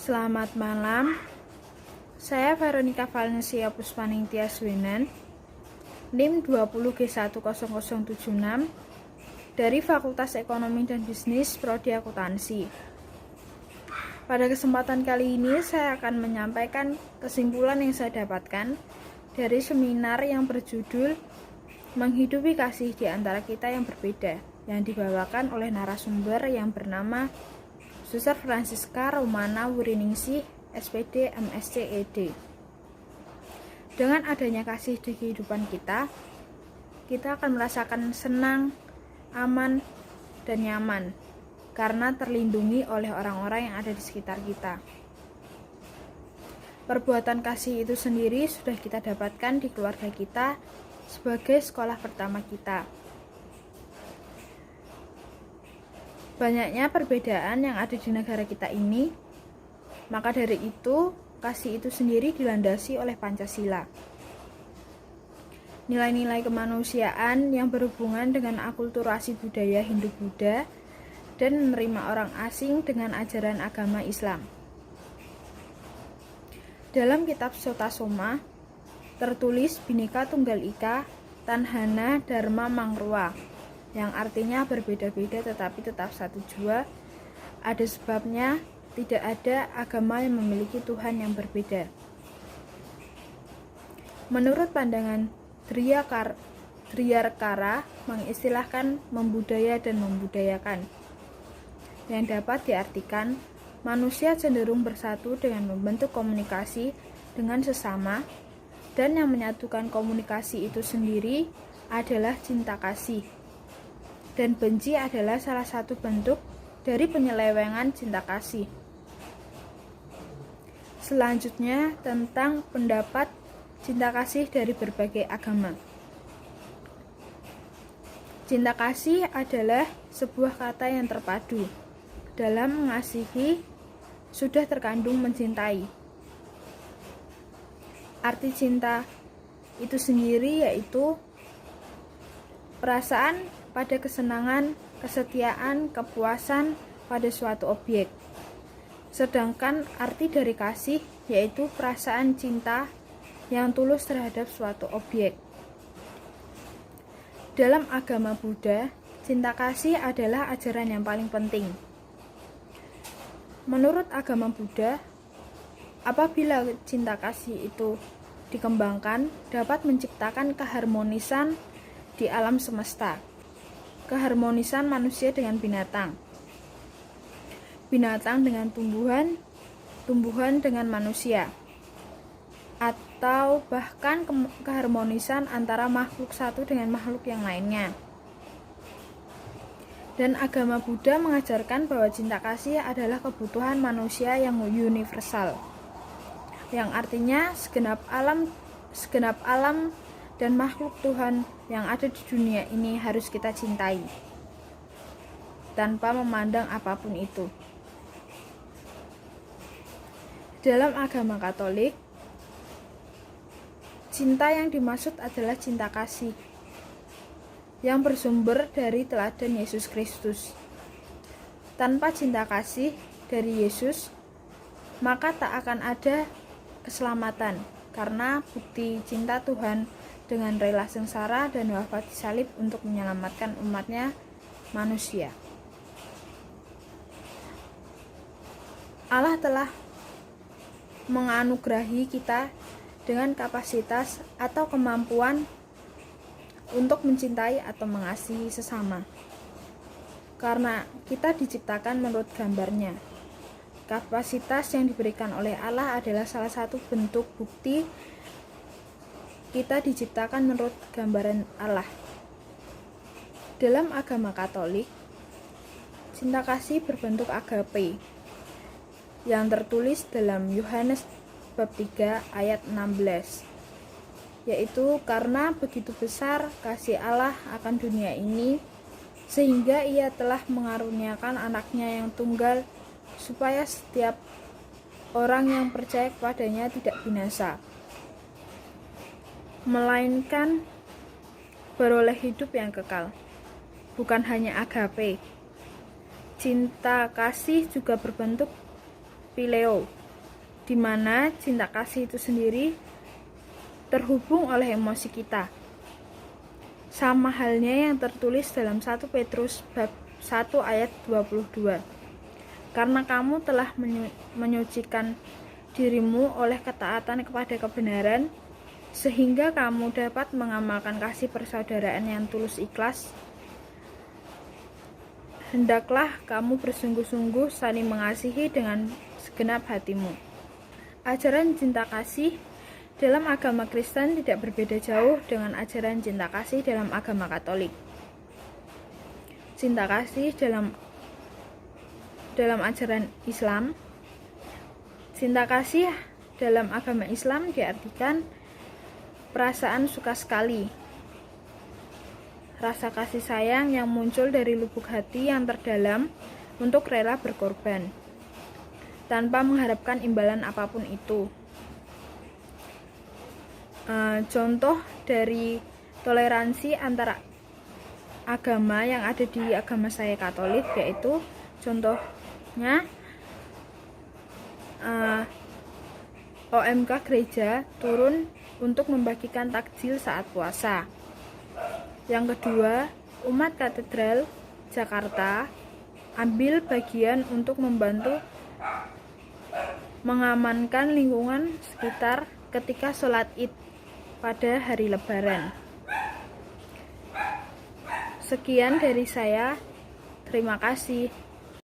Selamat malam, saya Veronica Valencia Puspaningtyas Wenan, NIM 20G10076 dari Fakultas Ekonomi dan Bisnis Prodi Akuntansi. Pada kesempatan kali ini saya akan menyampaikan kesimpulan yang saya dapatkan dari seminar yang berjudul Menghidupi Kasih di Antara Kita yang Berbeda, yang dibawakan oleh narasumber yang bernama Suster Francisca Romana Wuriningsih, SPD, MSc, ED. Dengan adanya kasih di kehidupan kita akan merasakan senang, aman, dan nyaman karena terlindungi oleh orang-orang yang ada di sekitar kita. Perbuatan kasih itu sendiri sudah kita dapatkan di keluarga kita sebagai sekolah pertama kita. Banyaknya perbedaan yang ada di negara kita ini, maka dari itu, kasih itu sendiri dilandasi oleh Pancasila. Nilai-nilai kemanusiaan yang berhubungan dengan akulturasi budaya Hindu-Buddha dan menerima orang asing dengan ajaran agama Islam. Dalam kitab Sota Soma, tertulis Bhinneka Tunggal Ika, Tanhana Dharma Mangrua, yang artinya berbeda-beda tetapi tetap satu jua. Ada sebabnya, tidak ada agama yang memiliki Tuhan yang berbeda. Menurut pandangan Driyarkara, mengistilahkan membudaya dan membudayakan, yang dapat diartikan manusia cenderung bersatu dengan membentuk komunikasi dengan sesama, dan yang menyatukan komunikasi itu sendiri adalah cinta kasih. Dan benci adalah salah satu bentuk dari penyelewengan cinta kasih. Selanjutnya tentang pendapat cinta kasih dari berbagai agama. Cinta kasih adalah sebuah kata yang terpadu. Dalam mengasihi sudah terkandung mencintai. Arti cinta itu sendiri yaitu perasaan pada kesenangan, kesetiaan, kepuasan pada suatu objek. Sedangkan arti dari kasih yaitu perasaan cinta yang tulus terhadap suatu objek. Dalam agama Buddha, cinta kasih adalah ajaran yang paling penting. Menurut agama Buddha, apabila cinta kasih itu dikembangkan, dapat menciptakan keharmonisan di alam semesta. Keharmonisan manusia dengan binatang, binatang dengan tumbuhan, tumbuhan dengan manusia, atau bahkan keharmonisan antara makhluk satu dengan makhluk yang lainnya. Dan agama Buddha mengajarkan bahwa cinta kasih adalah kebutuhan manusia yang universal, yang artinya segenap alam dan makhluk Tuhan yang ada di dunia ini harus kita cintai, tanpa memandang apapun itu. Dalam agama Katolik, cinta yang dimaksud adalah cinta kasih, yang bersumber dari teladan Yesus Kristus. Tanpa cinta kasih dari Yesus, maka tak akan ada keselamatan, karena bukti cinta Tuhan dengan rela sengsara dan wafat di salib untuk menyelamatkan umatnya manusia. Allah telah menganugerahi kita dengan kapasitas atau kemampuan untuk mencintai atau mengasihi sesama. Karena kita diciptakan menurut gambarnya. Kapasitas yang diberikan oleh Allah adalah salah satu bentuk bukti kita diciptakan menurut gambaran Allah. Dalam agama Katolik, cinta kasih berbentuk agape, yang tertulis dalam Yohanes bab 3 ayat 16, yaitu karena begitu besar kasih Allah akan dunia ini, sehingga Ia telah mengaruniakan anaknya yang tunggal, supaya setiap orang yang percaya kepadanya tidak binasa, melainkan beroleh hidup yang kekal. Bukan hanya agape, cinta kasih juga berbentuk phileo, di mana cinta kasih itu sendiri terhubung oleh emosi kita. Sama halnya yang tertulis dalam 1 Petrus bab 1 ayat 22. Karena kamu telah menyucikan dirimu oleh ketaatan kepada kebenaran, sehingga kamu dapat mengamalkan kasih persaudaraan yang tulus ikhlas. Hendaklah kamu bersungguh-sungguh saling mengasihi dengan segenap hatimu. Ajaran cinta kasih dalam agama Kristen tidak berbeda jauh dengan ajaran cinta kasih dalam agama Katolik. Cinta kasih dalam ajaran Islam. Cinta kasih dalam agama Islam diartikan perasaan suka sekali, rasa kasih sayang yang muncul dari lubuk hati yang terdalam untuk rela berkorban, tanpa mengharapkan imbalan apapun itu. Contoh dari toleransi antara agama yang ada di agama saya Katolik, yaitu contohnya OMK gereja turun untuk membagikan takjil saat puasa. Yang kedua, umat katedral Jakarta ambil bagian untuk membantu mengamankan lingkungan sekitar ketika sholat Id pada hari Lebaran. Sekian dari saya. Terima kasih.